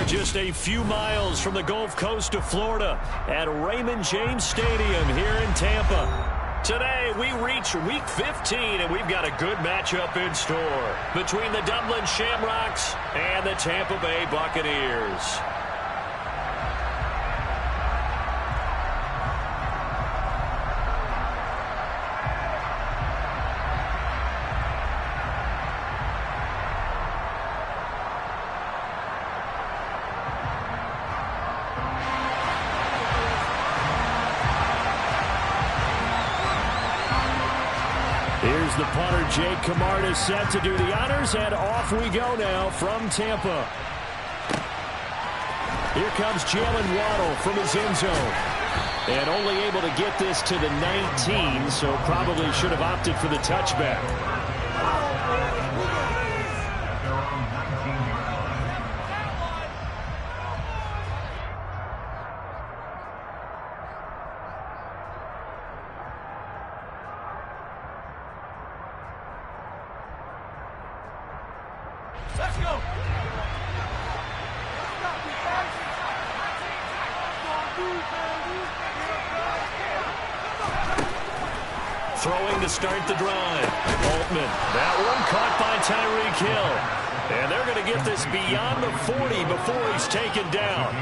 Just a few miles from the Gulf Coast of Florida at Raymond James Stadium here in Tampa. Today, we reach Week 15, and we've got a good matchup in store between the Dublin Shamrocks and the Tampa Bay Buccaneers. Here's the punter, Jake Camarda, set to do the honors, and off we go now from Tampa. Here comes Jalen Waddle from his end zone. And only able to get this to the 19, so probably should have opted for the touchback. Let's go. Throwing to start the drive. Altman. That one caught by Tyreek Hill. And they're going to get this beyond the 40 before he's taken down.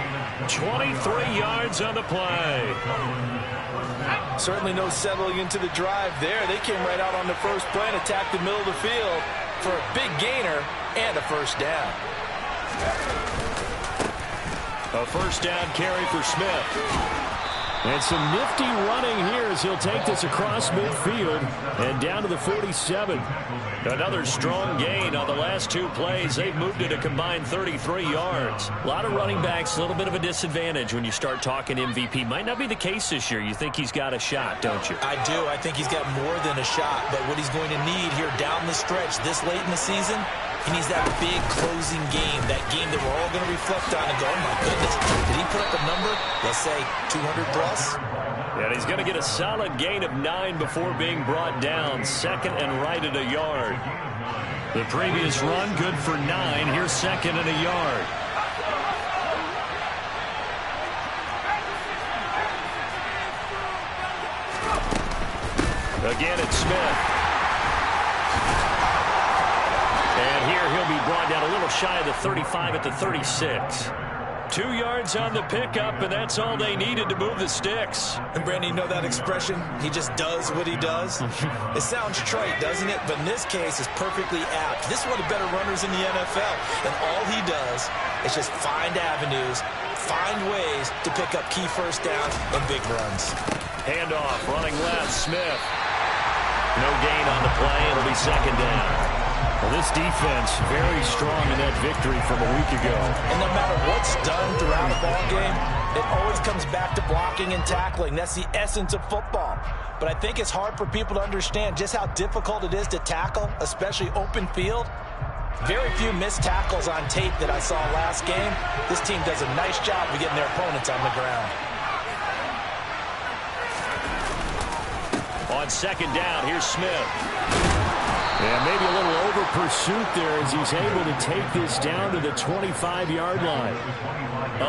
23 yards on the play. Certainly no settling into the drive there. They came right out on the first play and attacked the middle of the field for a big gainer and a first down. A first down carry for Smith. And some nifty running here as he'll take this across midfield and down to the 47. Another strong gain on the last two plays. They've moved it a combined 33 yards. A lot of running backs, a little bit of a disadvantage when you start talking MVP. Might not be the case this year. You think he's got a shot, don't you? I do. I think he's got more than a shot. But what he's going to need here down the stretch this late in the season, he needs that big closing game, that game that we're all going to reflect on and go, oh my goodness, did he put up a number, let's say 200 plus? And he's going to get a solid gain of 9 before being brought down, second and right at a yard. The previous run, good for 9. Here's second and a yard. Again, it's Smith. And here he'll be brought down a little shy of the 35 at the 36. 2 yards on the pickup, and that's all they needed to move the sticks. And Brandon, you know that expression? He just does what he does. It sounds trite, doesn't it? But in this case, it's perfectly apt. This is one of the better runners in the NFL. And all he does is just find avenues, find ways to pick up key first downs and big runs. Handoff, running left, Smith. No gain on the play. It'll be second down. Well, this defense very strong in that victory from a week ago. And no matter what's done throughout a ball game, it always comes back to blocking and tackling. That's the essence of football. But I think it's hard for people to understand just how difficult it is to tackle, especially open field. Very few missed tackles on tape that I saw last game. This team does a nice job of getting their opponents on the ground. On second down, here's Smith. Yeah, maybe a little over pursuit there as he's able to take this down to the 25-yard line.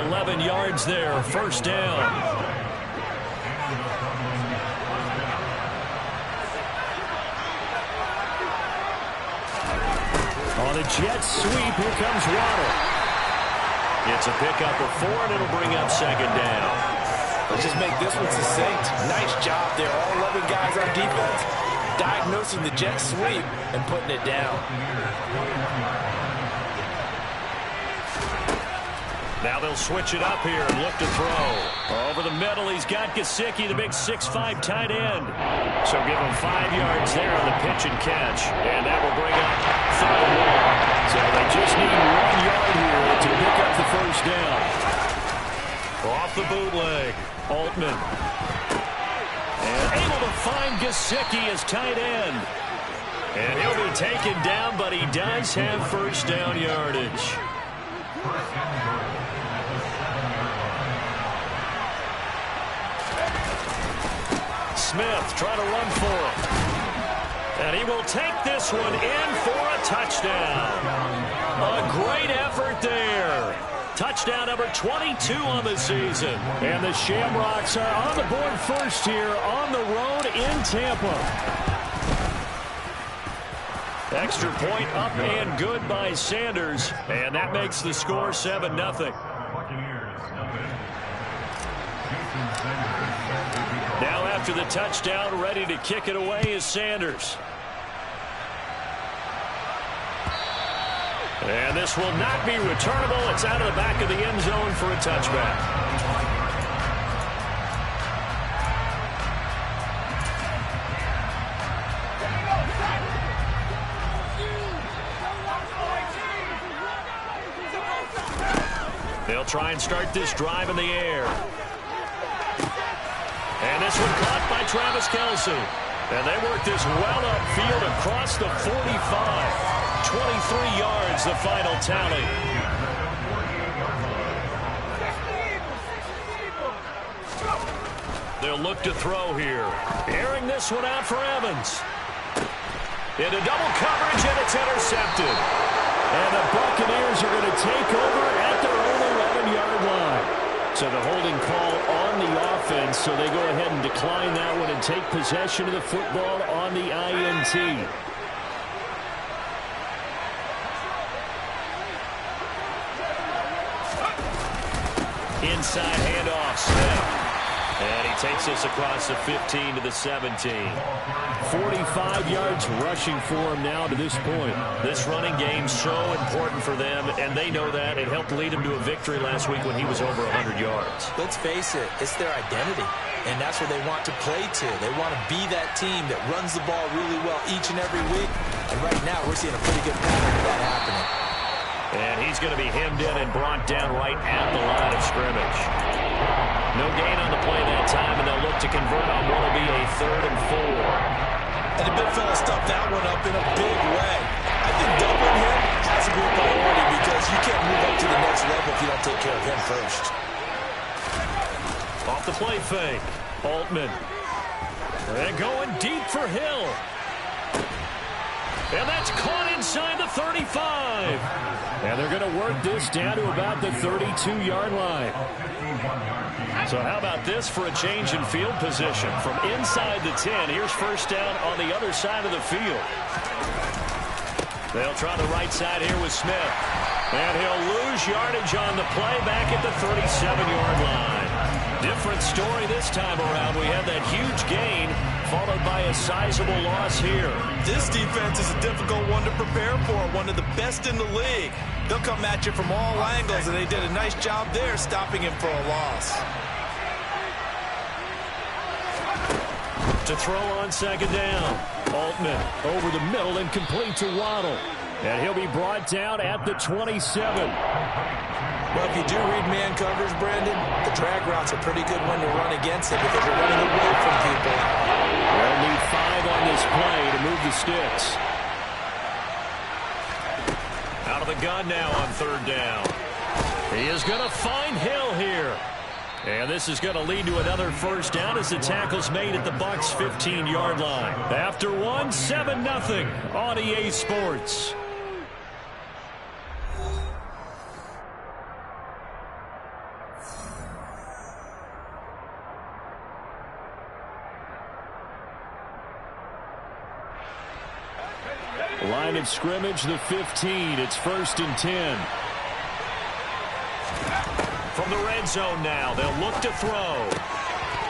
11 yards there, first down. On the jet sweep, here comes Waddle. It's a pickup of 4, and it'll bring up second down. Let's just make this one succinct. Nice job there. All 11 guys on defense diagnosing the jet sweep and putting it down. Now they'll switch it up here and look to throw. Over the middle, he's got Gesicki, the big 6'5" tight end. So give him 5 yards there on the pitch and catch. And that will bring up third and long. So they just need 1 yard here to pick up the first down. Off the bootleg, Altman. And able to find Gesicki as tight end. And he'll be taken down, but he does have first down yardage. Smith trying to run for him. And he will take this one in for a touchdown. A great effort there. Touchdown number 22 on the season. And the Shamrocks are on the board first here on the road in Tampa. Extra point up and good by Sanders. And that makes the score 7-0. Now after the touchdown, ready to kick it away is Sanders. And this will not be returnable. It's out of the back of the end zone for a touchback. They'll try and start this drive in the air. And this one caught by Travis Kelce. And they work this well upfield across the 45. 23 yards, the final tally. They'll look to throw here. Airing this one out for Evans. Into double coverage, and it's intercepted. And the Buccaneers are going to take over at their own 11-yard line. So the holding call on the offense, so they go ahead and decline that one and take possession of the football on the INT. Inside handoff, Smith. And he takes us across the 15 to the 17. 45 yards rushing for him now to this point. This running game so important for them, and they know that. It helped lead him to a victory last week when he was over 100 yards. Let's face it, it's their identity, and that's where they want to play to. They want to be that team that runs the ball really well each and every week, and right now we're seeing a pretty good pattern of that happening. And he's going to be hemmed in and brought down right at the line of scrimmage. No gain on the play that time, and they'll look to convert on what will be a 3rd and 4. And the big fella stuffed that one up in a big way. I think doubling him has to be a priority because you can't move up to the next level if you don't take care of him first. Off the play fake. Altman. And going deep for Hill. And that's caught inside the 35. And they're going to work this down to about the 32-yard line. So how about this for a change in field position? From inside the 10, here's first down on the other side of the field. They'll try the right side here with Smith. And he'll lose yardage on the play back at the 37-yard line. Different story this time around. We had that huge gain followed by a sizable loss here. This defense is a difficult one to prepare for, one of the best in the league. They'll come at you from all angles, and they did a nice job there stopping him for a loss. To throw on second down. Altman over the middle and complete to Waddle. And he'll be brought down at the 27. Well, if you do read man coverage, Brandon, the drag route's a pretty good one to run against it because you're running away from people. They'll need 5 on this play to move the sticks. Out of the gun now on 3rd down. He is going to find Hill here. And this is going to lead to another first down as the tackle's made at the Bucs' 15-yard line. After one, 7-0 on EA Sports. Line of scrimmage, the 15. It's 1st and 10. From the red zone now, they'll look to throw.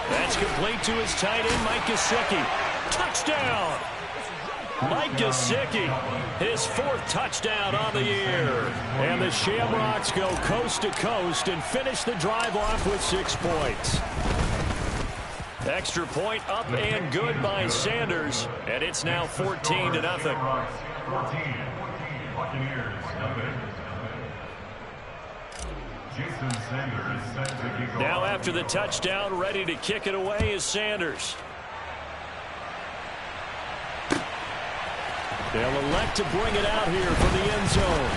That's complete to his tight end, Mike Gesicki. Touchdown! Mike Gesicki, his 4th touchdown on the year. And the Shamrocks go coast to coast and finish the drive off with 6 points. Extra point up and good by Sanders, and it's now 14-0. Now after the touchdown, ready to kick it away is Sanders. They'll elect to bring it out here from the end zone.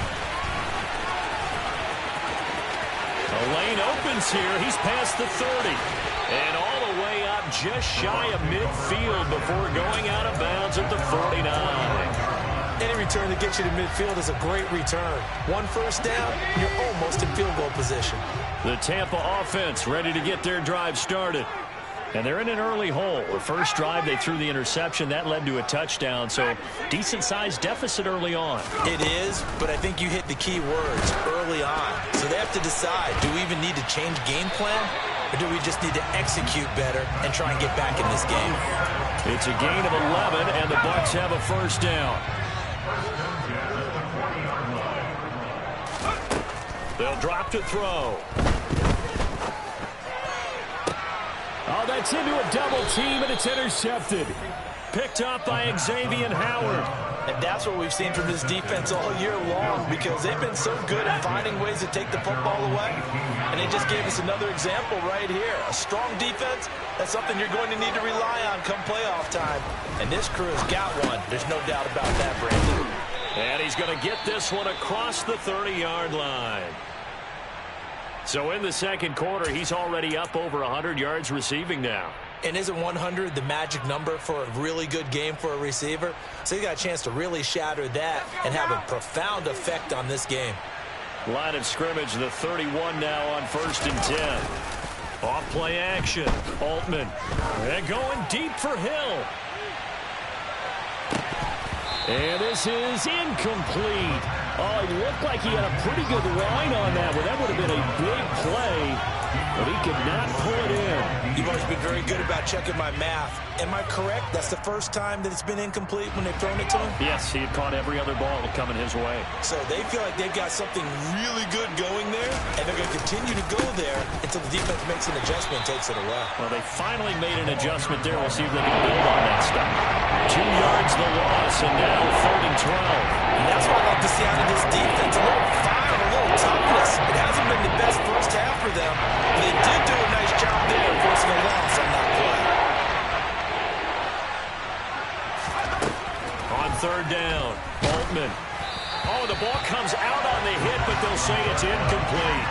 A lane opens here. He's past the 30. And all the way up just shy of midfield before going out of bounds at the 49. Any return that gets you to midfield is a great return. One first down, you're almost in field goal position. The Tampa offense ready to get their drive started. And they're in an early hole. The first drive, they threw the interception. That led to a touchdown, so decent-sized deficit early on. It is, but I think you hit the key words, early on. So they have to decide, do we even need to change game plan, or do we just need to execute better and try and get back in this game? It's a gain of 11, and the Bucs have a first down. They'll drop to throw. Oh, that's into a double team, and it's intercepted. Picked up by Xavier Howard. And that's what we've seen from this defense all year long, because they've been so good at finding ways to take the football away. And they just gave us another example right here. A strong defense, that's something you're going to need to rely on come playoff time. And this crew has got one. There's no doubt about that, Brandon. And he's going to get this one across the 30-yard line. So in the second quarter, he's already up over 100 yards receiving now. And isn't 100 the magic number for a really good game for a receiver? So he got a chance to really shatter that and have a profound effect on this game. Line of scrimmage, the 31 now on 1st and 10. Off play action. Altman. And going deep for Hill. And this is incomplete. Oh, it looked like he had a pretty good line on that one. That would have been a big play, but he could not pull it in. You've always been very good about checking my math. Am I correct? That's the first time that it's been incomplete when they've thrown it to him? Yes, he had caught every other ball coming his way. So they feel like they've got something really good going there, and they're going to continue to go there until the defense makes an adjustment and takes it away. Well, they finally made an adjustment there. We'll see if they can build on that stuff. 2 yards the loss, and now 3rd and 12. And that's what I love to see out of this defense. A little fire, a little toughness. It hasn't been the best first half for them, but they did do a nice job there forcing a loss on that play. On 3rd down, Altman. Oh, the ball comes out on the hit, but they'll say it's incomplete.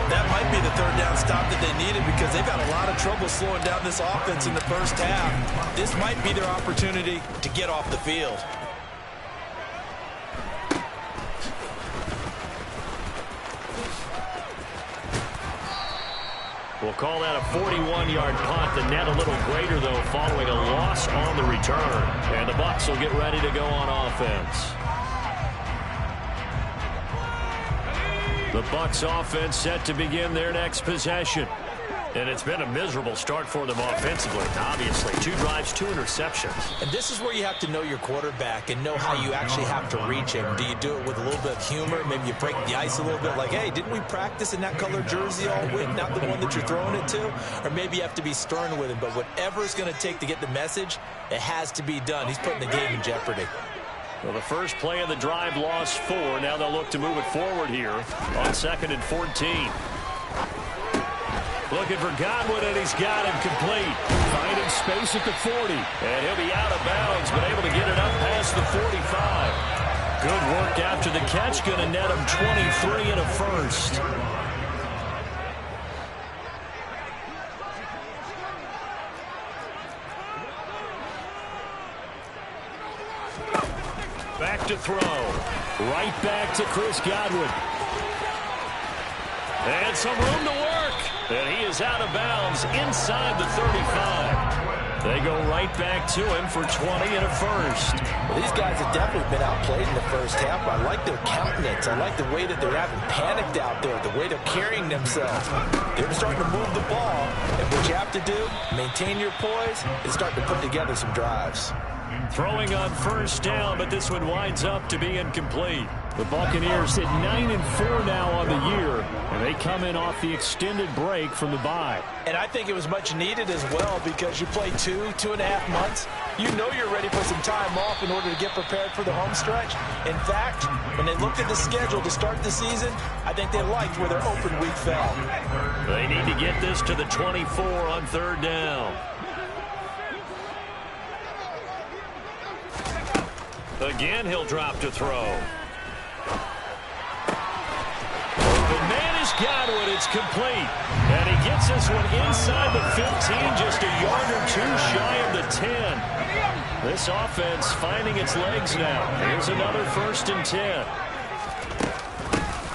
That might be the 3rd down stop that they needed, because they've had a lot of trouble slowing down this offense in the first half. This might be their opportunity to get off the field. We'll call that a 41-yard punt. The net a little greater, though, following a loss on the return. And the Bucs will get ready to go on offense. The Bucs offense set to begin their next possession. And it's been a miserable start for them offensively, obviously. 2 drives, 2 interceptions. And this is where you have to know your quarterback and know how you actually have to reach him. Do you do it with a little bit of humor? Maybe you break the ice a little bit, like, hey, didn't we practice in that color jersey all week, not the one that you're throwing it to? Or maybe you have to be stern with him. But whatever it's going to take to get the message, it has to be done. He's putting the game in jeopardy. Well, the first play of the drive lost 4. Now they'll look to move it forward here on 2nd and 14. Looking for Godwin, and he's got him complete. Finding space at the 40. And he'll be out of bounds, but able to get it up past the 45. Good work after the catch. Going to net him 23 and a first. Back to throw. Right back to Chris Godwin. And some room to work. And he is out of bounds inside the 35. They go right back to him for 20 and a first. Well, these guys have definitely been outplayed in the first half. I like their countenance. I like the way that they're having panicked out there, the way they're carrying themselves. They're starting to move the ball. And what you have to do, maintain your poise and start to put together some drives. Throwing on first down, but this one winds up to be incomplete. The Buccaneers hit 9-4 now on the year, and they come in off the extended break from the bye. And I think it was much needed as well, because you play 2.5 months. You know you're ready for some time off in order to get prepared for the home stretch. In fact, when they looked at the schedule to start the season, I think they liked where their open week fell. They need to get this to the 24 on 3rd down. Again, he'll drop to throw. The man is Godwin, it's complete. And he gets this one inside the 15, just a yard or two shy of the 10. This offense finding its legs now. Here's another 1st and 10.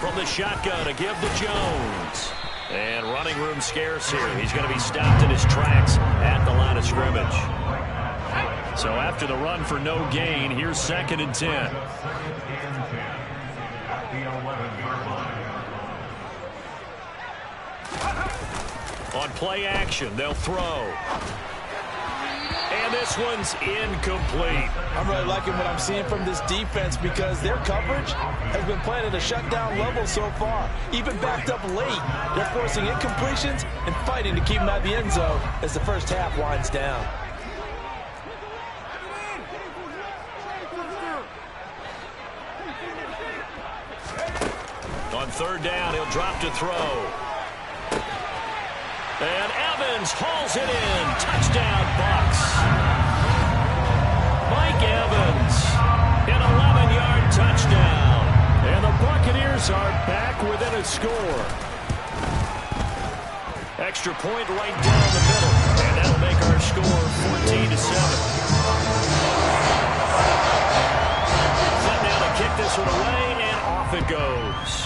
From the shotgun to give to Jones. And running room scarce here. He's going to be stopped in his tracks at the line of scrimmage. So after the run for no gain, here's 2nd and 10. On play action, they'll throw. And this one's incomplete. I'm really liking what I'm seeing from this defense because their coverage has been playing at a shutdown level so far. Even backed up late, they're forcing incompletions and fighting to keep them out of the end zone as the first half winds down. On 3rd down, he'll drop to throw. And Evans hauls it in. Touchdown, Bucs. Mike Evans, an 11-yard touchdown. And the Buccaneers are back within a score. Extra point right down the middle. And that'll make our score 14-7. Set now to kick this one away, and off it goes.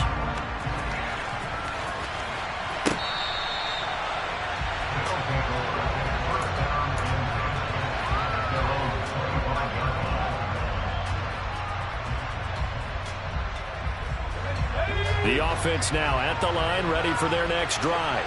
The offense now at the line, ready for their next drive.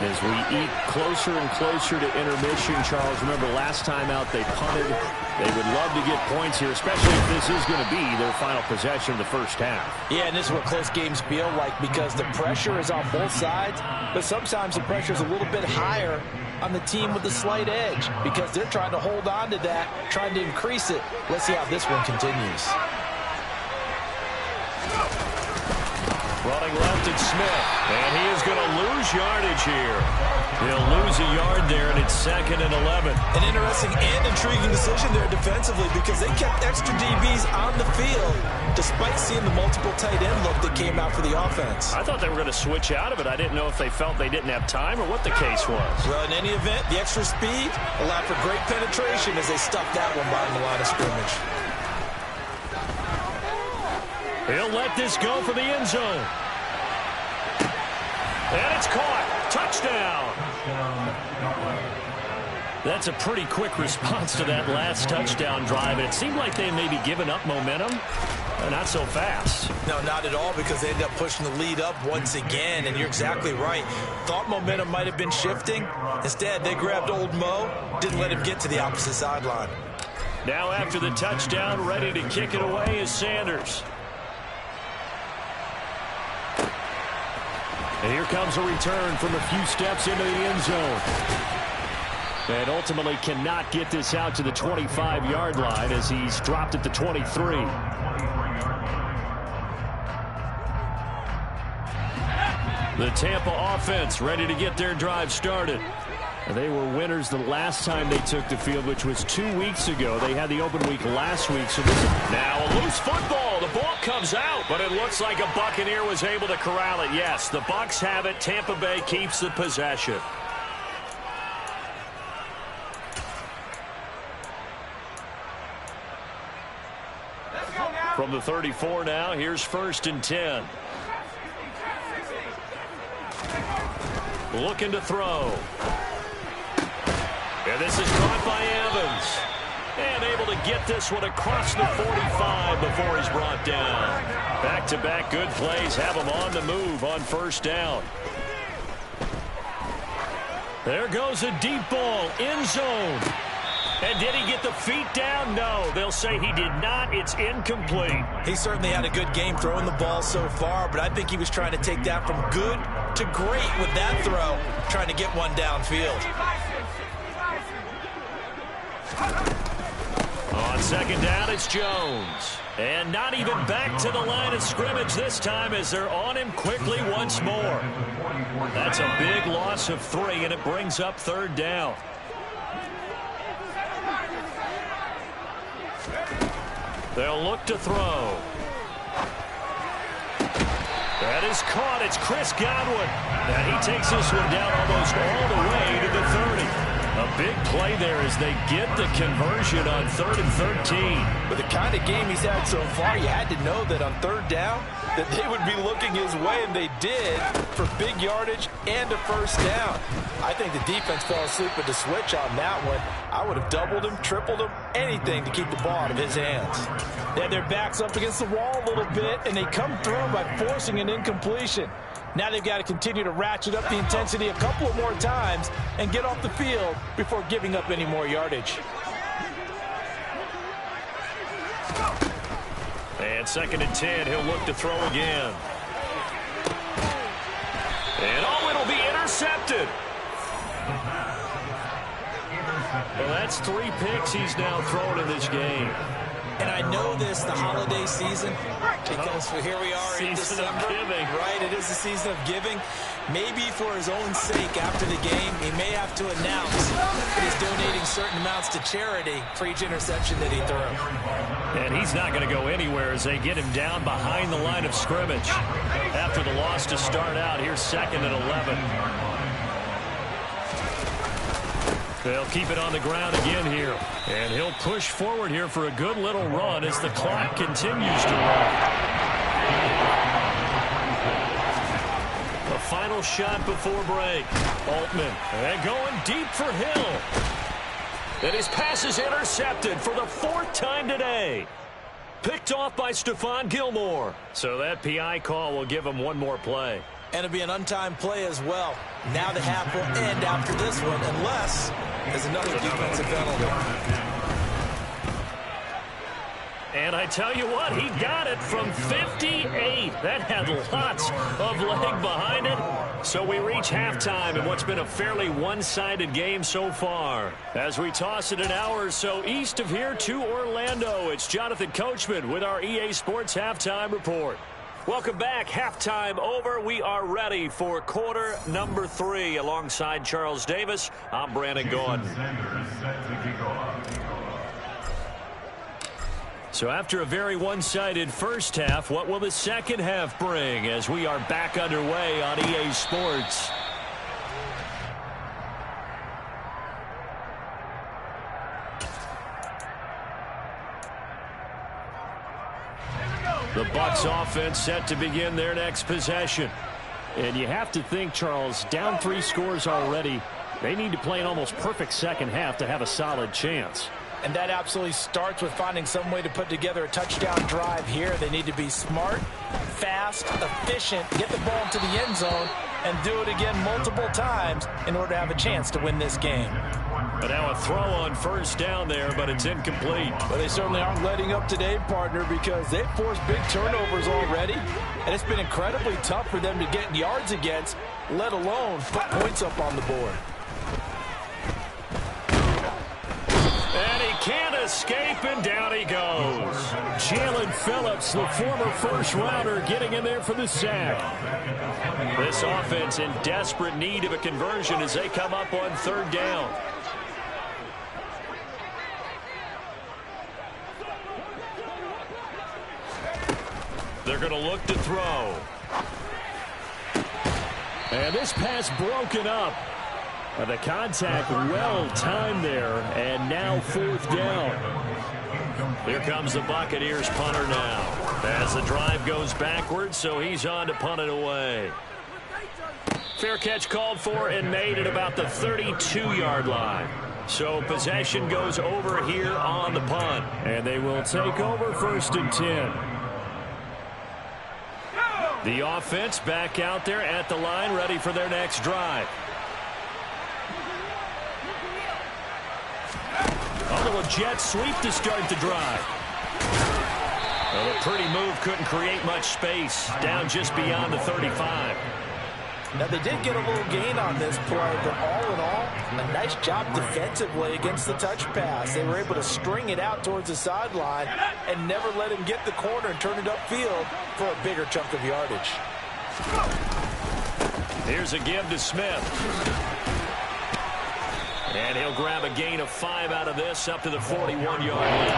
As we eat closer and closer to intermission, Charles, remember last time out they punted. They would love to get points here, especially if this is going to be their final possession of the first half. Yeah, and this is what close games feel like because the pressure is on both sides, but sometimes the pressure is a little bit higher on the team with the slight edge because they're trying to hold on to that, trying to increase it. Let's see how this one continues. Running left, it's Smith. And he is going to lose yardage here. He'll lose a yard there, and it's 2nd and 11. An interesting and intriguing decision there defensively because they kept extra DBs on the field despite seeing the multiple tight end look that came out for the offense. I thought they were going to switch out of it. I didn't know if they felt they didn't have time or what the case was. Well, in any event, the extra speed allowed for great penetration as they stuffed that one behind the line of scrimmage. He'll let this go for the end zone. And it's caught. Touchdown. That's a pretty quick response to that last touchdown drive. And it seemed like they may be giving up momentum. Not so fast. No, not at all because they ended up pushing the lead up once again. And you're exactly right. Thought momentum might have been shifting. Instead, they grabbed old Mo. Didn't let him get to the opposite sideline. Now after the touchdown, ready to kick it away is Sanders. And here comes a return from a few steps into the end zone. And ultimately cannot get this out to the 25-yard line as he's dropped at the 23. The Tampa offense ready to get their drive started. They were winners the last time they took the field, which was 2 weeks ago. They had the open week last week. So this is now a loose football. The ball comes out, but it looks like a Buccaneer was able to corral it. Yes, the Bucs have it. Tampa Bay keeps the possession. From the 34 now, here's 1st and 10. Looking to throw. And this is caught by Evans. And able to get this one across the 45 before he's brought down. Back-to-back good plays have him on the move on 1st down. There goes a deep ball, end zone. And did he get the feet down? No, they'll say he did not. It's incomplete. He certainly had a good game throwing the ball so far, but I think he was trying to take that from good to great with that throw, trying to get one downfield. On 2nd down, it's Jones. And not even back to the line of scrimmage this time as they're on him quickly once more. That's a big loss of 3, and it brings up 3rd down. They'll look to throw. That is caught. It's Chris Godwin. And he takes this one down almost all the way to the 30. A big play there as they get the conversion on 3rd and 13. With the kind of game he's had so far, you had to know that on 3rd down that they would be looking his way, and they did, for big yardage and a 1st down. I think the defense fell asleep with the switch on that one. I would have doubled him, tripled him, anything to keep the ball out of his hands. They had their backs up against the wall a little bit, and they come through by forcing an incompletion. Now they've got to continue to ratchet up the intensity a couple of more times and get off the field before giving up any more yardage. And 2nd and 10, he'll look to throw again. And it'll be intercepted. Well, that's 3 picks he's now thrown in this game. And I know this, the holiday season, because here we are in December. Right, it is the season of giving. Maybe for his own sake after the game, he may have to announce that he's donating certain amounts to charity for each interception that he threw. And he's not going to go anywhere as they get him down behind the line of scrimmage. After the loss to start out, here's 2nd and 11. They'll keep it on the ground again here. And he'll push forward here for a good little run as the clock continues to run. A final shot before break. Altman, and going deep for Hill. And his pass is intercepted for the 4th time today. Picked off by Stephon Gilmore. So that PI call will give him one more play. And it'll be an untimed play as well. Now the half will end after this one, unless there's another defensive penalty. And I tell you what, he got it from 58. That had lots of leg behind it. So we reach halftime in what's been a fairly one-sided game so far. As we toss it an hour or so east of here to Orlando, it's Jonathan Coachman with our EA Sports Halftime Report. Welcome back. Halftime over. We are ready for quarter number 3. Alongside Charles Davis, I'm Brandon Gordon. So after a very one-sided first half, what will the second half bring as we are back underway on EA Sports? The Bucs offense set to begin their next possession. And you have to think, Charles, down 3 scores already. They need to play an almost perfect second half to have a solid chance. And that absolutely starts with finding some way to put together a touchdown drive here. They need to be smart, fast, efficient, get the ball into the end zone, and do it again multiple times in order to have a chance to win this game. But now a throw on first down there, but it's incomplete. But they certainly aren't letting up today, partner, because they've forced big turnovers already. And it's been incredibly tough for them to get yards against, let alone put points up on the board. And he can't escape, and down he goes. Jalen Phillips, the former first-rounder, getting in there for the sack. This offense in desperate need of a conversion as they come up on 3rd down. They're going to look to throw. And this pass broken up. The contact well-timed there, and now 4th down. Here comes the Buccaneers punter now. As the drive goes backwards, so he's on to punt it away. Fair catch called for and made at about the 32-yard line. So possession goes over here on the punt, and they will take over 1st and 10. The offense back out there at the line, ready for their next drive. A little jet sweep to start the drive. Well, a pretty move couldn't create much space, down just beyond the 35. Now, they did get a little gain on this play, but all in all, a nice job defensively against the touch pass. They were able to string it out towards the sideline and never let him get the corner and turn it upfield for a bigger chunk of yardage. Here's a give to Smith. And he'll grab a gain of 5 out of this up to the 41-yard line.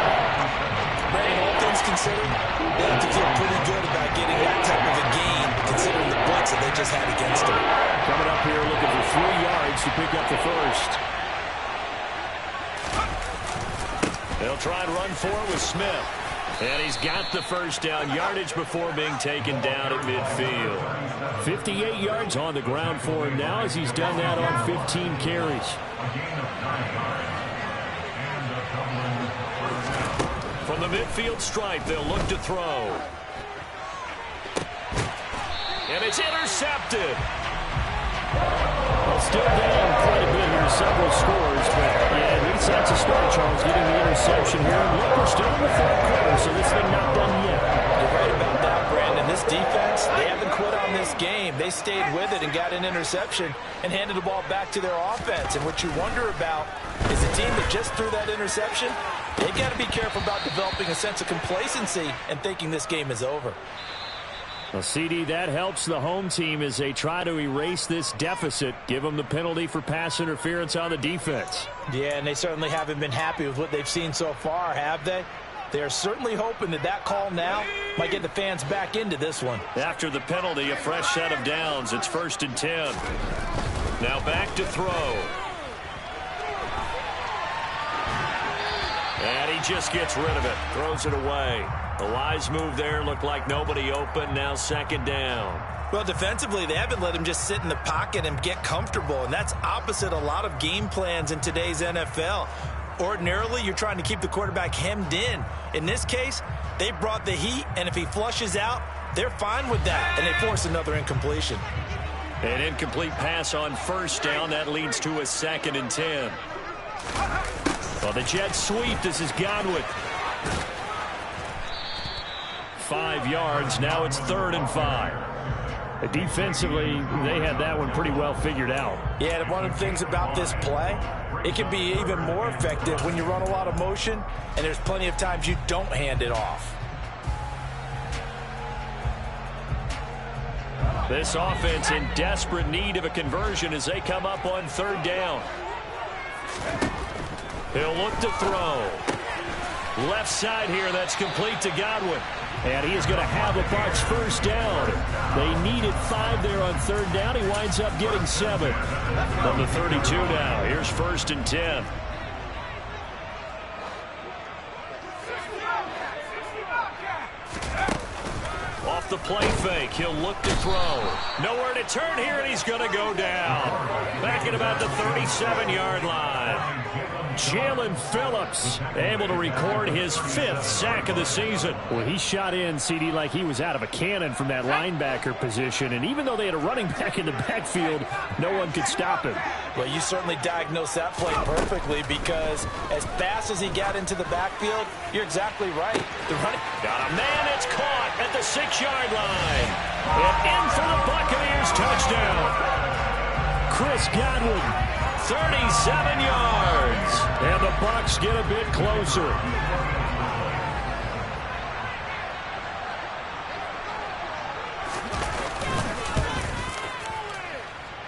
Brandon, all things considered, they have to feel pretty good about getting that type of a gain considering the blitz that they just had against him. Coming up here looking for 3 yards to pick up the first. They'll try and run for it with Smith. And he's got the first down yardage before being taken down at midfield. 58 yards on the ground for him now as he's done that on 15 carries. From the midfield stripe, they'll look to throw. And it's intercepted. Well, still down quite a bit here, several scores, but yeah, at least that's a start, Charles, getting the interception here. And look, we're still in the fourth quarter, so this thing not done yet. You're right about that, Brandon. This defense, they haven't quit on this game. They stayed with it and got an interception and handed the ball back to their offense. And what you wonder about is the team that just threw that interception, they've got to be careful about developing a sense of complacency and thinking this game is over. Well, CD, that helps the home team as they try to erase this deficit, give them the penalty for pass interference on the defense. Yeah, and they certainly haven't been happy with what they've seen so far, have they? They're certainly hoping that that call now might get the fans back into this one. After the penalty, a fresh set of downs. It's 1st and 10. Now back to throw. And he just gets rid of it, throws it away. The wise move there, looked like nobody open, now 2nd down. Well, defensively, they haven't let him just sit in the pocket and get comfortable, and that's opposite a lot of game plans in today's NFL. Ordinarily, you're trying to keep the quarterback hemmed in. In this case, they brought the heat, and if he flushes out, they're fine with that, and they force another incompletion. An incomplete pass on 1st down. That leads to a 2nd and 10. Well, the Jets sweep. This is Godwin. 5 yards. Now it's 3rd and 5. Defensively, they had that one pretty well figured out. Yeah, and one of the things about this play, it can be even more effective when you run a lot of motion, and there's plenty of times you don't hand it off. This offense in desperate need of a conversion as they come up on 3rd down. He'll look to throw. Left side here, that's complete to Godwin. And he is going to have the Bucs first down. They needed 5 there on 3rd down. He winds up getting 7. From the 32 now, here's 1st and 10. Off the play fake, he'll look to throw. Nowhere to turn here, and he's going to go down. Back at about the 37-yard line. Jalen Phillips able to record his 5th sack of the season. Well, he shot in, CD, like he was out of a cannon from that linebacker position. And even though they had a running back in the backfield, no one could stop him. Well, you certainly diagnosed that play perfectly because as fast as he got into the backfield, you're exactly right. The running got a man, it's caught at the 6-yard line. And in for the Buccaneers touchdown. Chris Godwin. 37 yards. And the Bucs get a bit closer.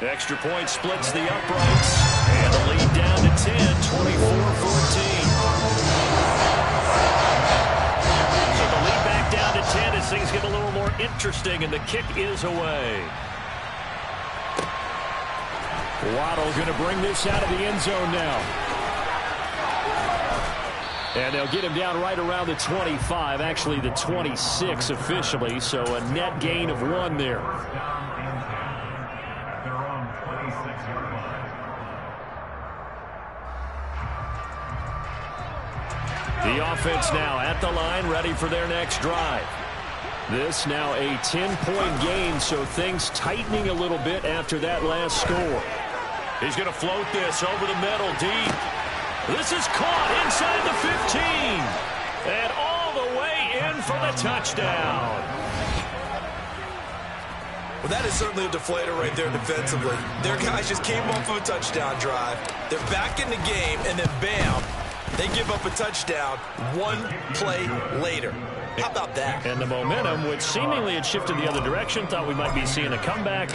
The extra point splits the uprights. And the lead down to 10, 24-14. So the lead back down to 10 as things get a little more interesting, and the kick is away. Waddle going to bring this out of the end zone now. And they'll get him down right around the 25, actually the 26 officially, so a net gain of 1 there. The offense now at the line, ready for their next drive. This now a 10-point game, so things tightening a little bit after that last score. He's going to float this over the middle deep. This is caught inside the 15. And all the way in for the touchdown. Well, that is certainly a deflator right there defensively. Their guys just came off of a touchdown drive. They're back in the game, and then bam, they give up a touchdown 1 play later. How about that? And the momentum, which seemingly had shifted the other direction, thought we might be seeing a comeback.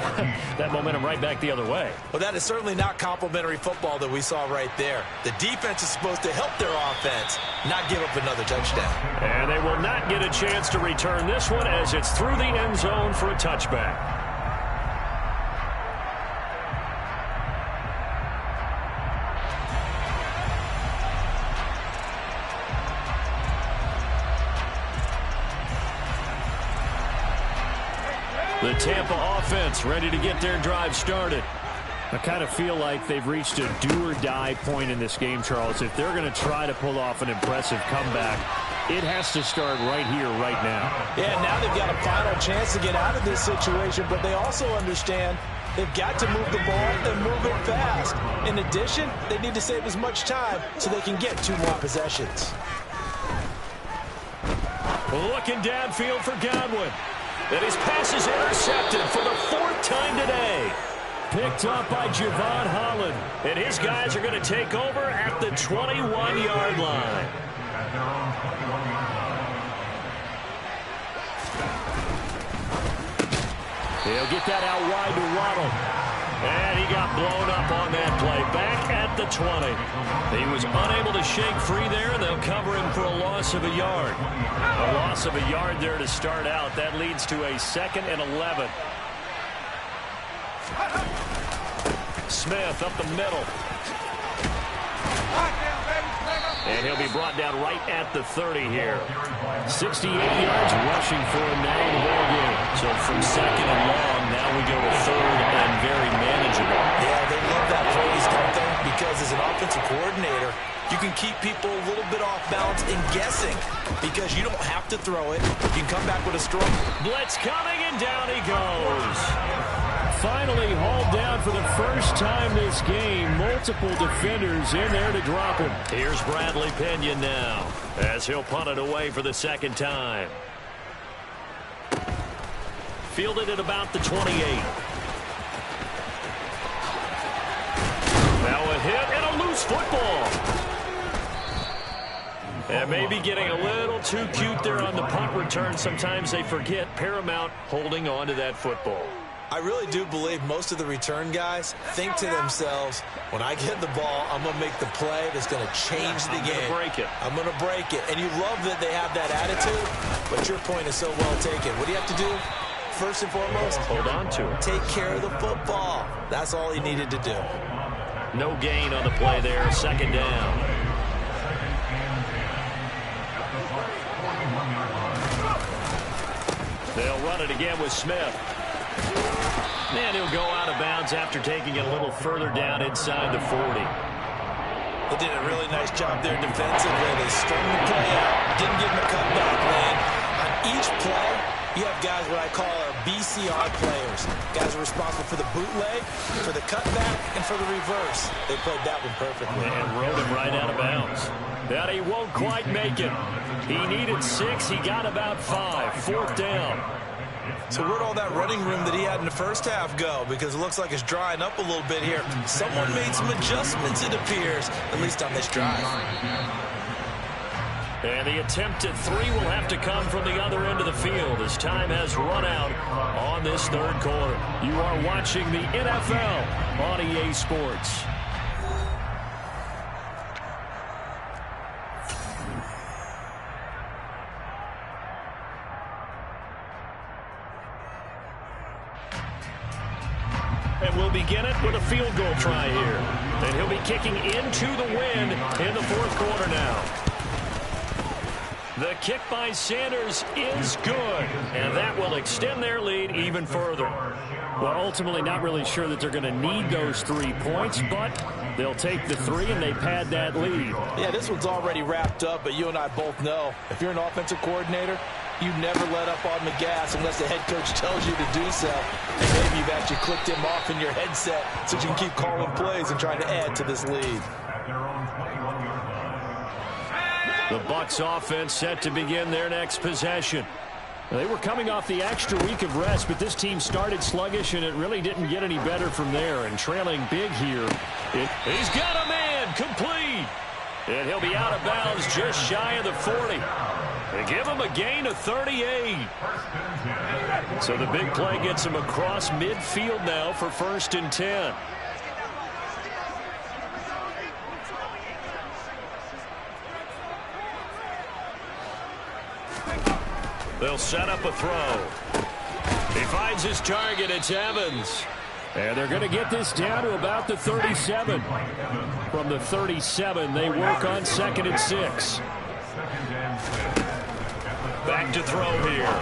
That momentum right back the other way. Well, that is certainly not complimentary football that we saw right there. The defense is supposed to help their offense, not give up another touchdown. And they will not get a chance to return this one as it's through the end zone for a touchback. The Tampa offense ready to get their drive started. I kind of feel like they've reached a do-or-die point in this game, Charles. If they're going to try to pull off an impressive comeback, it has to start right here, right now. Yeah, now they've got a final chance to get out of this situation, but they also understand they've got to move the ball and move it fast. In addition, they need to save as much time so they can get 2 more possessions. Looking downfield for Godwin. And his pass is intercepted for the 4th time today. Picked up by Javon Holland. And his guys are going to take over at the 21-yard line. He'll get that out wide to Waddle. And he got blown up on that play. Back at the 20. He was unable to shake free there, and they'll cover him for a loss of a yard. A loss of a yard there to start out. That leads to a 2nd and 11. Smith up the middle. And he'll be brought down right at the 30 here. 68 yards rushing for him now in the ball game. So from 2nd and long, now we go to 3rd and very manageable. Yeah, they love that phrase, don't they? Because as an offensive coordinator, you can keep people a little bit off balance and guessing because you don't have to throw it. You can come back with a strong blitz coming, and down he goes. Finally hauled down for the first time this game. Multiple defenders in there to drop him. Here's Bradley Pinion now as he'll punt it away for the 2nd time. Fielded at about the 28. Now a hit and a loose football. And maybe getting a little too cute there on the punt return. Sometimes they forget paramount holding on to that football. I really do believe most of the return guys think to themselves, when I get the ball, I'm going to make the play that's going to change the game. I'm going to break it. And you love that they have that attitude, but your point is so well taken. What do you have to do? First and foremost, hold on to it. Take care of the football. That's all he needed to do. No gain on the play there. 2nd down. They'll run it again with Smith. And he'll go out of bounds after taking it a little further down inside the 40. They did a really nice job there defensively. They strung the play out. Didn't give him a cutback lane. On each play, you have guys what I call our BCR players. Guys are responsible for the bootleg, for the cutback, and for the reverse. They played that one perfectly. And rode him right out of bounds. But he won't quite make it. He needed 6. He got about 5. 4th down. So where'd all that running room that he had in the first half go? Because it looks like it's drying up a little bit here. Someone made some adjustments, it appears, at least on this drive. And the attempt at 3 will have to come from the other end of the field as time has run out on this 3rd quarter. You are watching the NFL on EA Sports. And we'll begin it with a field goal try here. And he'll be kicking into the wind in the 4th quarter now. The kick by Sanders is good, and that will extend their lead even further. Well, ultimately not really sure that they're going to need those 3 points, but they'll take the 3 and they pad that lead. Yeah, this one's already wrapped up, but you and I both know if you're an offensive coordinator, you never let up on the gas unless the head coach tells you to do so. And maybe you've actually clicked him off in your headset so you can keep calling plays and trying to add to this lead. The Bucs offense set to begin their next possession. They were coming off the extra week of rest, but this team started sluggish, and it really didn't get any better from there. And trailing big here. He's got a man complete. And he'll be out of bounds just shy of the 40. They give him a gain of 38. So the big play gets him across midfield now for 1st and 10. They'll set up a throw. He finds his target. It's Evans. And they're going to get this down to about the 37. From the 37, they work on 2nd and 6. Back to throw here.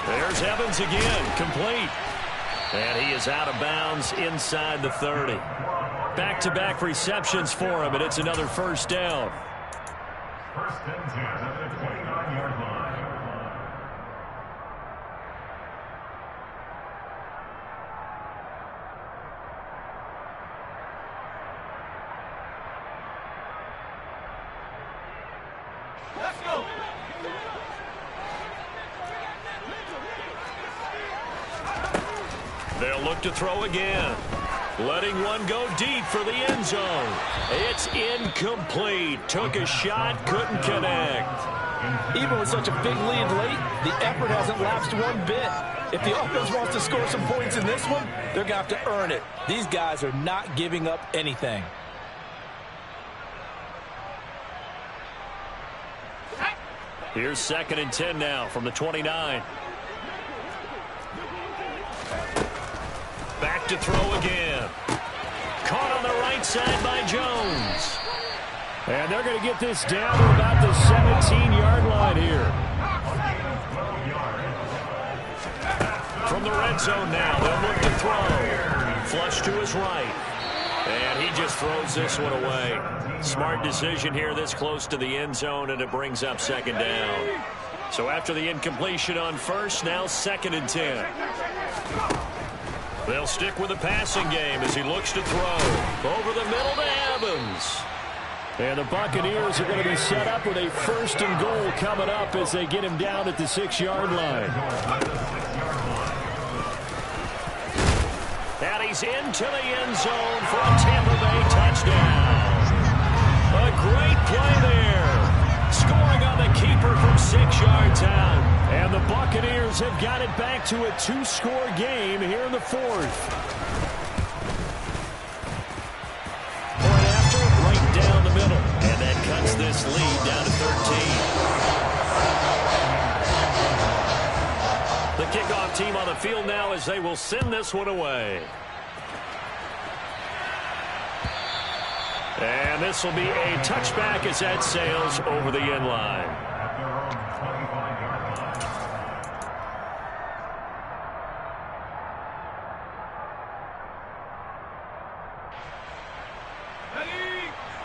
There's Evans again, complete. And he is out of bounds inside the 30. Back-to-back receptions for him, and it's another 1st down. 1st and 10 at the 29-yard line. Let's go. They'll look to throw again. Letting one go deep for the end zone. It's incomplete. Took a shot, couldn't connect. Even with such a big lead late, the effort hasn't lapsed one bit. If the offense wants to score some points in this one, they're going to have to earn it. These guys are not giving up anything. Here's 2nd and 10 now from the 29. Back to throw again. Caught on the right side by Jones. And they're going to get this down to about the 17-yard line here. From the red zone now, they'll look to throw. Flush to his right. And he just throws this one away. Smart decision here this close to the end zone, and it brings up 2nd down. So after the incompletion on 1st, now 2nd and 10. They'll stick with the passing game as he looks to throw. Over the middle to Evans. And the Buccaneers are going to be set up with a 1st and goal coming up as they get him down at the 6-yard line. And he's into the end zone for a Tampa Bay touchdown. A great play there. Scoring on the keeper from 6 yards out. And the Buccaneers have got it back to a 2-score game here in the 4th. Point after, right down the middle. And that cuts this lead down to 13. The kickoff team on the field now as they will send this one away. And this will be a touchback as that sails over the end line.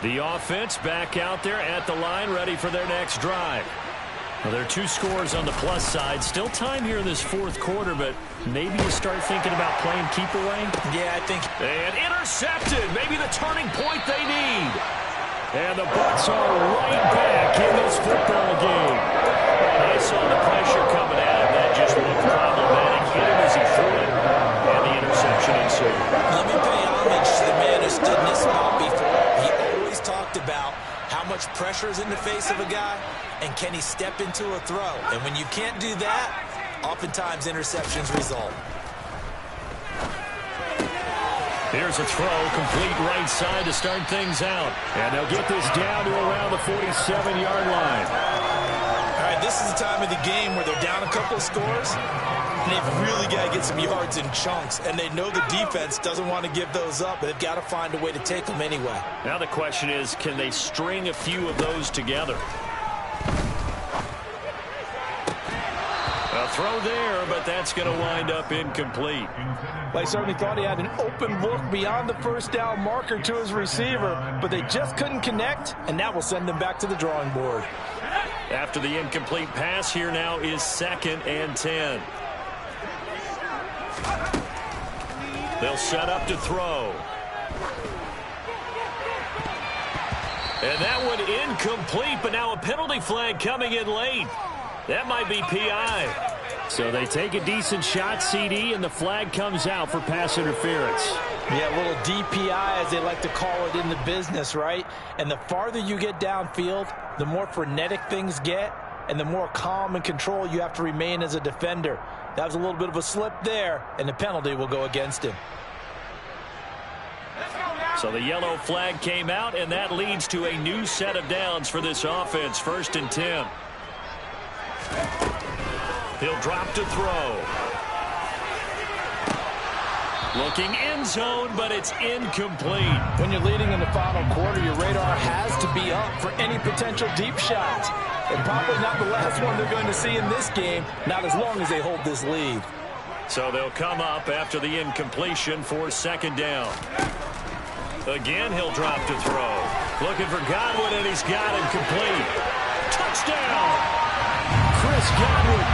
The offense back out there at the line, ready for their next drive. Well, there are 2 scores on the plus side. Still time here in this 4th quarter, but maybe you start thinking about playing keep away. Yeah, I think. And intercepted. Maybe the turning point they need. And the Bucs are right back in this football game. I saw the pressure coming at him. That just looked problematic. Hit him as he threw it, and the interception ensued. Let me pay homage to the man who stood in this spot before. He always talked about how much pressure is in the face of a guy, and can he step into a throw? And when you can't do that, oftentimes interceptions result. Here's a throw, complete right side to start things out. And they'll get this down to around the 47-yard line. All right, this is the time of the game where they're down a couple of scores, and they've really got to get some yards in chunks. And they know the defense doesn't want to give those up, but they've got to find a way to take them anyway. Now the question is, can they string a few of those together? A throw there, but that's going to wind up incomplete. They certainly thought he had an open look beyond the 1st down marker to his receiver, but they just couldn't connect, and that will send them back to the drawing board. After the incomplete pass, here now is 2nd and 10. They'll set up to throw. And that one incomplete, but now a penalty flag coming in late. That might be PI. So they take a decent shot, CD, and the flag comes out for pass interference. Yeah, a little DPI, as they like to call it in the business, right? And the farther you get downfield, the more frenetic things get, and the more calm and control you have to remain as a defender. That was a little bit of a slip there, and the penalty will go against him. So the yellow flag came out, and that leads to a new set of downs for this offense. 1st and 10. He'll drop to throw. Looking end zone, but it's incomplete. When you're leading in the final quarter, your radar has to be up for any potential deep shots. And probably not the last one they're going to see in this game, not as long as they hold this lead. So they'll come up after the incompletion for 2nd down. Again, he'll drop to throw. Looking for Godwin, and he's got him complete. Touchdown! Chris Godwin,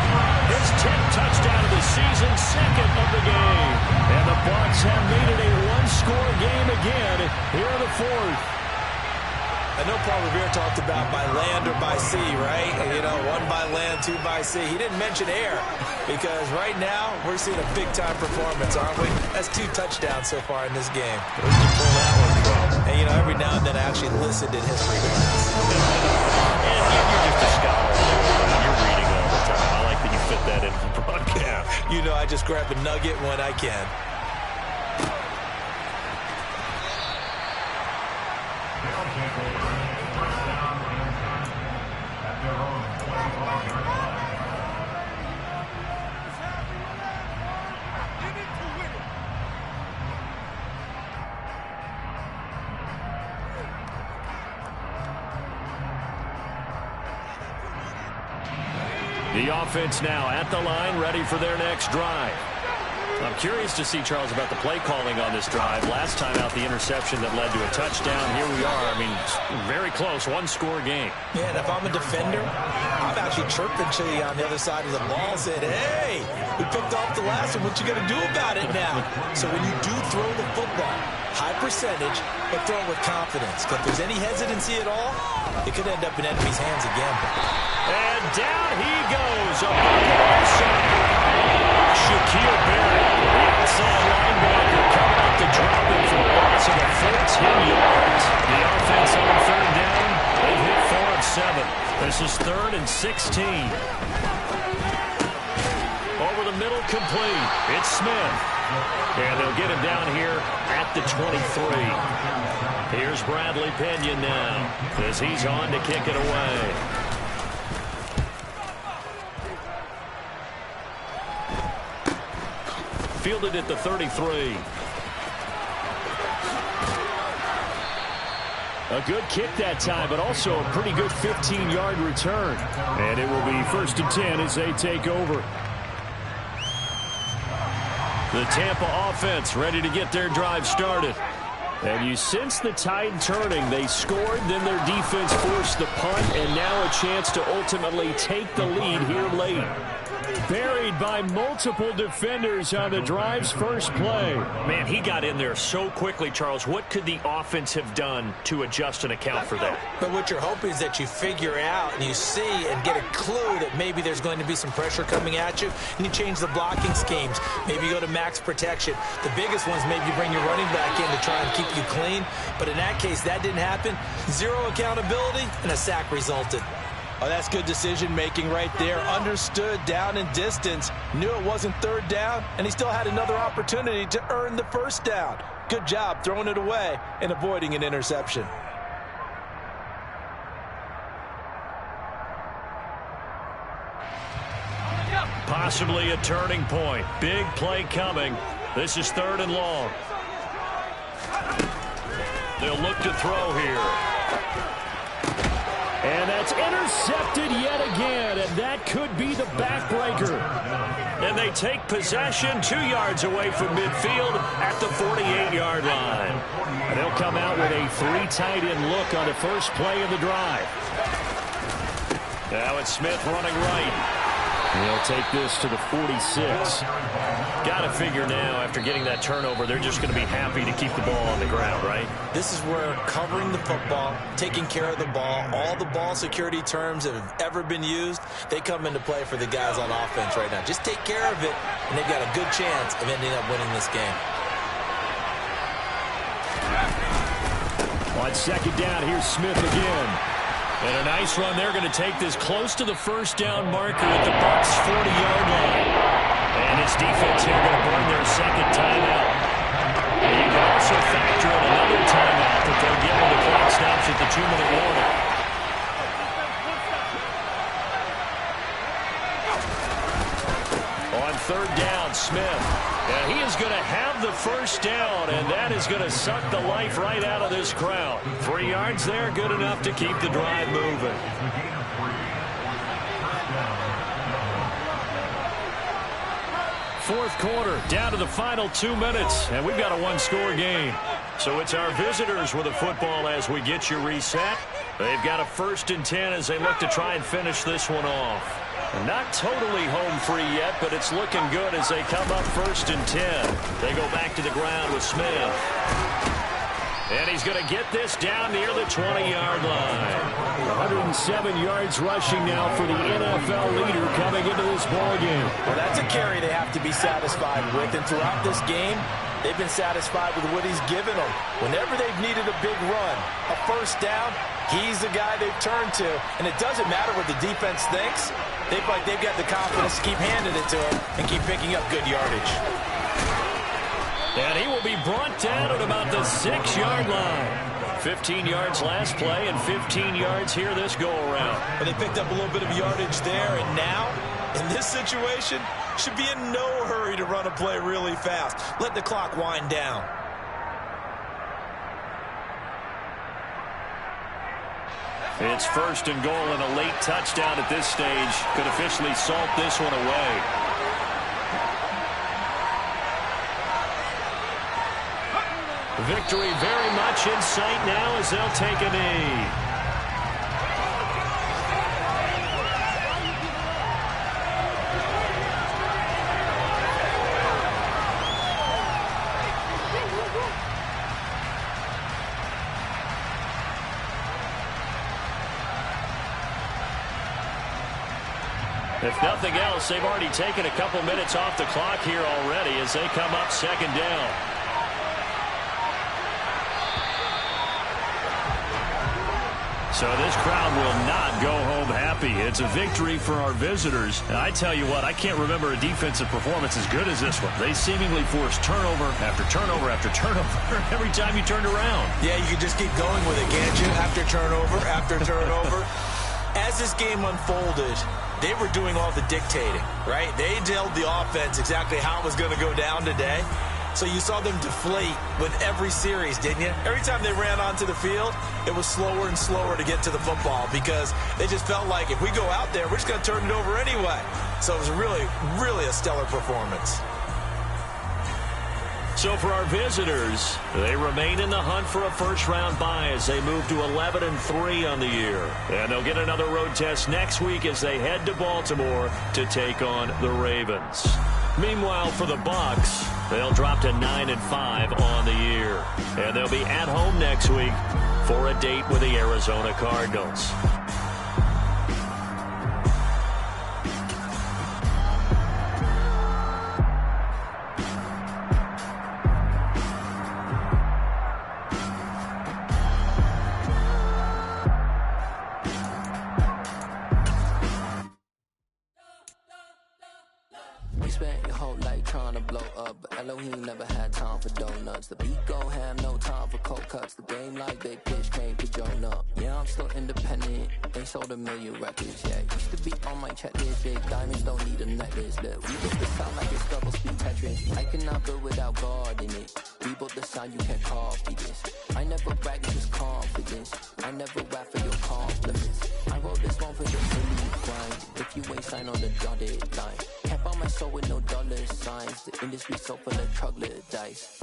his 10th touchdown of the season, 2nd of the game. And the Bucs have made it a one-score game again here in the 4th. I know Paul Revere talked about by land or by sea, right? You know, 1 by land, 2 by sea. He didn't mention air because right now we're seeing a big-time performance, aren't we? That's 2 touchdowns so far in this game. Where'd you pull that one from? And, you know, every now and then I actually listened in history class. And you're just a scholar. You're reading all the time. I like that you fit that in the broadcast. You know, I just grab a nugget when I can. The offense now at the line, ready for their next drive. I'm curious to see, Charles, about the play calling on this drive. Last time out, the interception that led to a touchdown. Here we are. I mean, very close, one-score game. Yeah, and if I'm a defender, I'm actually chirping to you on the other side of the ball, saying, hey, we picked off the last one. What you going to do about it now? So when you do throw the football, high percentage, but throw it with confidence. Because if there's any hesitancy at all, it could end up in enemy's hands again. And down he goes. A bucket Shaquille Barrett, the outside linebacker, coming up to drop it for a loss of 14 yards. The offense on 3rd down. They've hit 4 of 7. This is 3rd and 16. Over the middle, complete. It's Smith. And they'll get him down here at the 23. Here's Bradley Pinion now as he's on to kick it away. Fielded at the 33. A good kick that time, but also a pretty good 15-yard return. And it will be 1st and 10 as they take over. The Tampa offense ready to get their drive started. And you sense the tide turning. They scored, then their defense forced the punt, and now a chance to ultimately take the lead here late. Buried by multiple defenders on the drive's first play. Man, he got in there so quickly, Charles. What could the offense have done to adjust and account for that? But what you're hoping is that you figure out and you see and get a clue that maybe there's going to be some pressure coming at you, and you change the blocking schemes. Maybe you go to max protection. The biggest ones, maybe you bring your running back in to try and keep you clean. But in that case, that didn't happen. 0 accountability, and a sack resulted. Oh, that's good decision-making right there. Understood down and distance. Knew it wasn't 3rd down, and he still had another opportunity to earn the 1st down. Good job throwing it away and avoiding an interception. Possibly a turning point. Big play coming. This is 3rd and long. They'll look to throw here. And that's intercepted yet again, and that could be the backbreaker. And they take possession 2 yards away from midfield at the 48-yard line. And they'll come out with a 3 tight end look on the first play of the drive. Now it's Smith running right. He'll take this to the 46. Got to figure now, after getting that turnover, they're just going to be happy to keep the ball on the ground, right? This is where covering the football, taking care of the ball, all the ball security terms that have ever been used, they come into play for the guys on offense right now. Just take care of it, and they've got a good chance of ending up winning this game. On second down, here's Smith again. And a nice run. They're going to take this close to the first down marker at the Bucs' 40-yard line. And his defense here going to burn their second timeout. And you can also factor in another timeout that they'll get when the clock stops at the 2-minute warning. On third down, Smith. And he is going to have the first down, and that is going to suck the life right out of this crowd. 3 yards there, good enough to keep the drive moving. Fourth quarter, down to the final 2 minutes, and we've got a one-score game. So it's our visitors with the football as we get you reset. They've got a 1st and 10 as they look to try and finish this one off. Not totally home free yet, but it's looking good as they come up 1st and 10. They go back to the ground with Smith. And he's going to get this down near the 20-yard line. 107 yards rushing now for the NFL leader coming into this ballgame. Well, that's a carry they have to be satisfied with. And throughout this game, they've been satisfied with what he's given them. Whenever they've needed a big run, a first down, he's the guy they've turned to. And it doesn't matter what the defense thinks. They've got the confidence to keep handing it to him and keep picking up good yardage. And he will be brought down at about the 6-yard line. 15 yards last play and 15 yards here this go-around. But they picked up a little bit of yardage there, and now, in this situation, should be in no hurry to run a play really fast. Let the clock wind down. It's 1st and goal, and a late touchdown at this stage could officially salt this one away. Victory very much in sight now as they'll take a knee. If nothing else, they've already taken a couple minutes off the clock here already as they come up 2nd down. So this crowd will not go home happy. It's a victory for our visitors. And I tell you what, I can't remember a defensive performance as good as this one. They seemingly forced turnover after turnover after turnover every time you turned around. Yeah, you can just keep going with it, can't you? After turnover, after turnover. As this game unfolded, they were doing all the dictating, right? They told the offense exactly how it was going to go down today. So you saw them deflate with every series, didn't you? Every time they ran onto the field, it was slower and slower to get to the football because they just felt like if we go out there, we're just going to turn it over anyway. So it was really, really a stellar performance. So for our visitors, they remain in the hunt for a first-round bye as they move to 11-3 on the year. And they'll get another road test next week as they head to Baltimore to take on the Ravens. Meanwhile, for the Bucs, they'll drop to 9-5 on the year. And they'll be at home next week for a date with the Arizona Cardinals. Spent your whole life trying to blow up, but Elohim never had time for donuts. The beat gon' have no time for cold cuts. The game like big pitch came to join up. Yeah, I'm still independent. They sold 1 million records. Yeah, used to be on my checklist. Big diamonds don't need a necklace. Look, we built the sound like it's double speed Tetris. I cannot build without God in it. We built the sound, you can't copy this. I never brag, it's just confidence. I never rap for your compliments. I wrote this one for the elite grind. If you ain't signed on the dotted line, can't buy my soul with no dollar signs. The industry so full of troglodytes.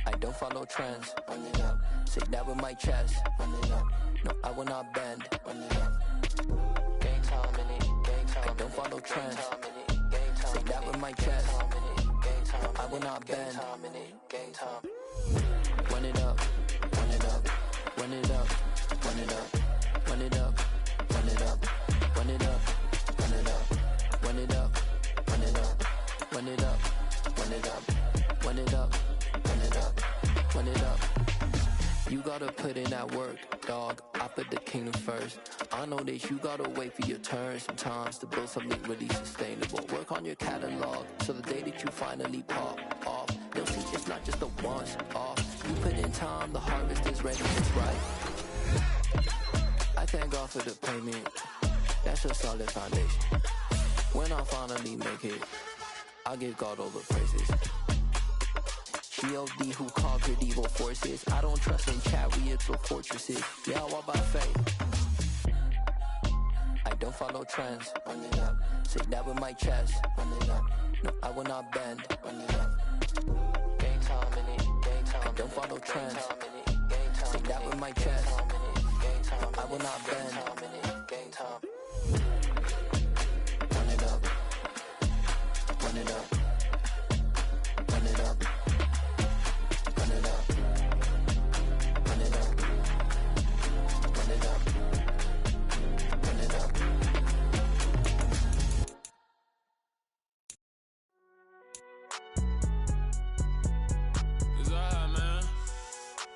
I don't follow trends. Run it up. Say that with my chest. Run it up. No, I will not bend. Run it up. Gang time in it. Gang time. don't follow trends. Say that with my chest. I will not bend. Run it up, run it up, run it up, run it up, run it up, run it up, run it up, run it up, run it up, run it up, run it up, run it up, run it up, run it up, run it up. You gotta put in that work, dog. I put the kingdom first. I know that you gotta wait for your turn sometimes to build something really sustainable. Work on your catalog so the day that you finally pop off, they'll see it's not just a once off. You put in time, the harvest is ready, it's right. I thank God for the payment. That's a solid foundation. When I finally make it, I'll give God all the praises. G.O.D. who conquered evil forces. I don't trust in chariots or fortresses. Yeah, I walk by faith. I don't follow trends. Run it up. Say that with my chest. Run it up. No, I will not bend. Run it up. Game time in it. Game time. I don't follow trends. Say that with my chest. I will not bend. Game time. Run it up. Run it up. Run it up. Run it up. Run it up. Run it up. Run it up. It's alright, man.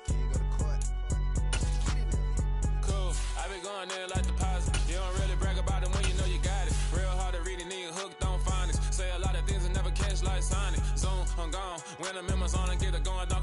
Can you go to court? Cool. I been going there like deposit. You don't really brag about it when you know you got it. Real hard to read a nigga hooked on phonics. Say a lot of things and never catch like Sonic. Zoom, I'm gone. When I'm in my zone, I get it going, dog.